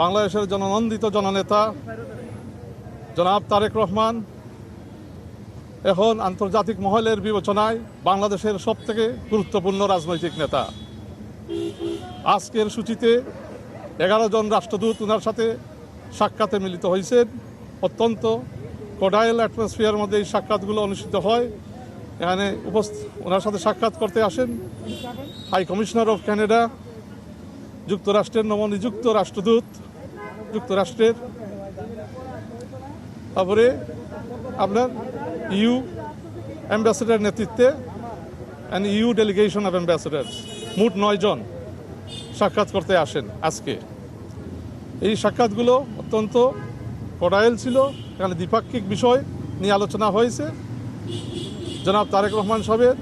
বাংলাদেশের জননন্দিত জননেতা জনাব তারেক রহমান এখন আন্তর্জাতিক মহলের বিবেচনায় বাংলাদেশের সবথেকে গুরুত্বপূর্ণ রাজনৈতিক নেতা। আজকের সূচিতে 11 জন রাষ্ট্রদূত ওনার সাথে সাক্ষাতে মিলিত হয়েছেন। অত্যন্ত কোডাইল অ্যাটমসফিয়ার মধ্যে এই সাক্ষাৎগুলো অনুষ্ঠিত হয়। এখানে ওনার সাথে সাক্ষাৎ করতে আসেন হাই কমিশনার অফ ক্যানাডা, যুক্তরাষ্ট্রের নবনিযুক্ত রাষ্ট্রদূত যুক্তরাষ্ট্রের, তারপরে আপনার ইউ অ্যাম্বাসেডার নেতৃত্বে and EU delegation of ambassadors, মোট 9 জন সাক্ষাৎ করতে আসেন আজকে। এই সাক্ষাৎগুলো অত্যন্ত কোডাইল ছিল। এখানে দ্বিপাক্ষিক বিষয় নিয়ে আলোচনা হয়েছে। জনাব তারেক রহমান সাহেবের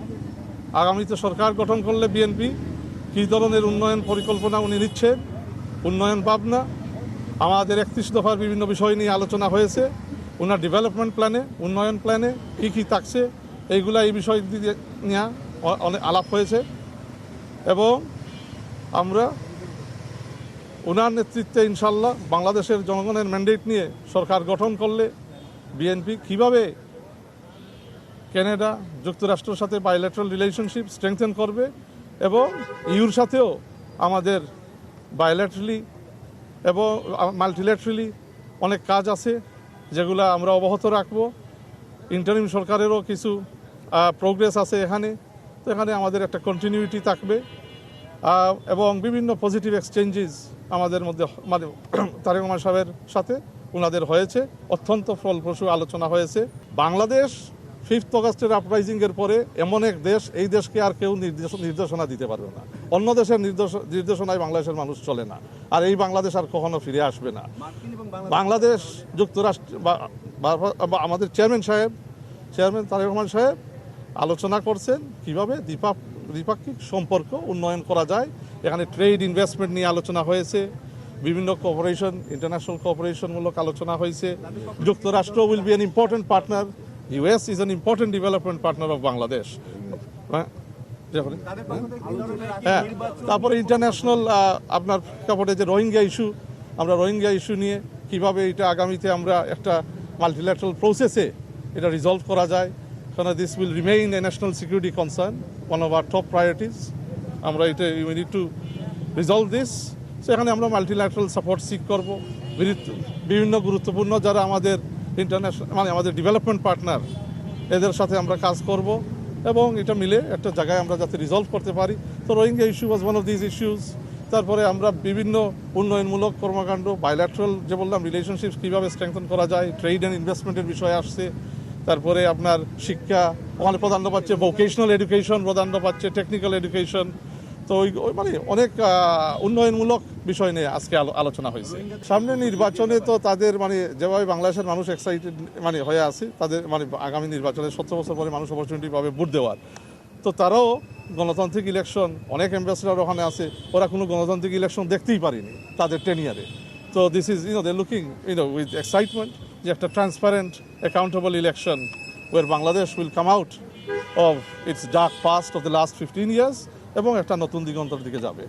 আগামীতে সরকার গঠন করলে বিএনপি কী ধরনের উন্নয়ন পরিকল্পনা উনি নিচ্ছেন, উন্নয়ন ভাবনা, আমাদের 31 দফার বিভিন্ন বিষয় নিয়ে আলোচনা হয়েছে। ওনার ডেভেলপমেন্ট প্ল্যানে, উন্নয়ন প্ল্যানে কী কী থাকছে এইগুলা এই বিষয় নিয়ে অনেক আলাপ হয়েছে। এবং আমরা ওনার নেতৃত্বে ইনশাল্লাহ বাংলাদেশের জনগণের ম্যান্ডেট নিয়ে সরকার গঠন করলে বিএনপি কীভাবে কানাডা যুক্তরাষ্ট্রের সাথে বাইলেটারাল রিলেশনশিপ স্ট্রেংথেন করবে এবং ইউর সাথেও আমাদের বাইলেটারালি এবং মাল্টিল্যাটারালি অনেক কাজ আছে যেগুলো আমরা অব্যাহত রাখব। ইন্টারিম সরকারেরও কিছু প্রোগ্রেস আছে এখানে, তো এখানে আমাদের একটা কন্টিনিউটি থাকবে এবং বিভিন্ন পজিটিভ এক্সচেঞ্জেস আমাদের মধ্যে মানে তারেক রহমান সাহেবের সাথে ওনাদের হয়েছে। অত্যন্ত ফলপ্রসূ আলোচনা হয়েছে। বাংলাদেশ 5 অগাস্টের আপরাইজিংয়ের পরে এমন এক দেশ, এই দেশকে আর কেউ নির্দেশনা দিতে পারবে না। অন্য দেশের নির্দেশনায় বাংলাদেশের মানুষ চলে না, আর এই বাংলাদেশ আর কখনো ফিরে আসবে না। বাংলাদেশ যুক্তরাষ্ট্র বা আমাদের চেয়ারম্যান তারেক রহমান সাহেব আলোচনা করছেন কীভাবে দ্বিপাক্ষিক সম্পর্ক উন্নয়ন করা যায়। এখানে ট্রেড ইনভেস্টমেন্ট নিয়ে আলোচনা হয়েছে, বিভিন্ন কোঅপারেশন, ইন্টারন্যাশনাল কোঅপারেশনমূলক আলোচনা হয়েছে। যুক্তরাষ্ট্র will be an important partner, US is an important development partner of Bangladesh. হ্যাঁ, তারপরে ইন্টারন্যাশনাল আপনার কাপড়ে যে রোহিঙ্গা ইস্যু, আমরা রোহিঙ্গা ইস্যু নিয়ে কীভাবে এটা আগামীতে আমরা একটা মাল্টিল্যাটারাল প্রসেসে এটা রিজলভ করা যায়। কারণ this will remain a national security concern, one of our top priorities. আমরা এটা we need to resolve this. সেখানে আমরা মাল্টিল্যাটারাল সাপোর্ট সিক করব। বিভিন্ন গুরুত্বপূর্ণ যারা আমাদের ইন্টারন্যাশনাল মানে আমাদের ডেভেলপমেন্ট পার্টনার, এদের সাথে আমরা কাজ করব এবং এটা মিলে একটা জায়গায় আমরা যাতে রিজলভ করতে পারি। তো Rohingya issue was one of this issues. তারপরে আমরা বিভিন্ন উন্নয়নমূলক কর্মকাণ্ড, বাইল্যাটারাল যে বললাম রিলেশনশিপ কীভাবে স্ট্রেংথেন করা যায়, ট্রেড অ্যান্ড ইনভেস্টমেন্টের বিষয় আসছে। তারপরে আপনার শিক্ষা, ওখানে প্রাধান্য পাচ্ছে ভোকেশনাল এডুকেশন, প্রাধান্য পাচ্ছে টেকনিক্যাল এডুকেশন। তো ওই মানে অনেক উন্নয়নমূলক বিষয় নিয়ে আজকে আলোচনা হয়েছে। সামনে নির্বাচনে তো তাদের মানে যেভাবে বাংলাদেশের মানুষ এক্সাইটেড মানে হয়ে আছে, তাদের মানে আগামী নির্বাচনে 17 বছর পরে মানুষ অপরচুনিটি পাবে ভোট দেওয়ার। তো তারাও গণতান্ত্রিক ইলেকশন, অনেক অ্যাম্বাসেডার ওখানে আছে, ওরা কোনো গণতান্ত্রিক ইলেকশন দেখতেই পারেনি তাদের টেনিয়ারে। তো this is they looking with excitement যে একটা transparent accountable election where Bangladesh will come out of its dark past of the last 15 years এবং একটা নতুন দিগন্তের দিকে যাবে।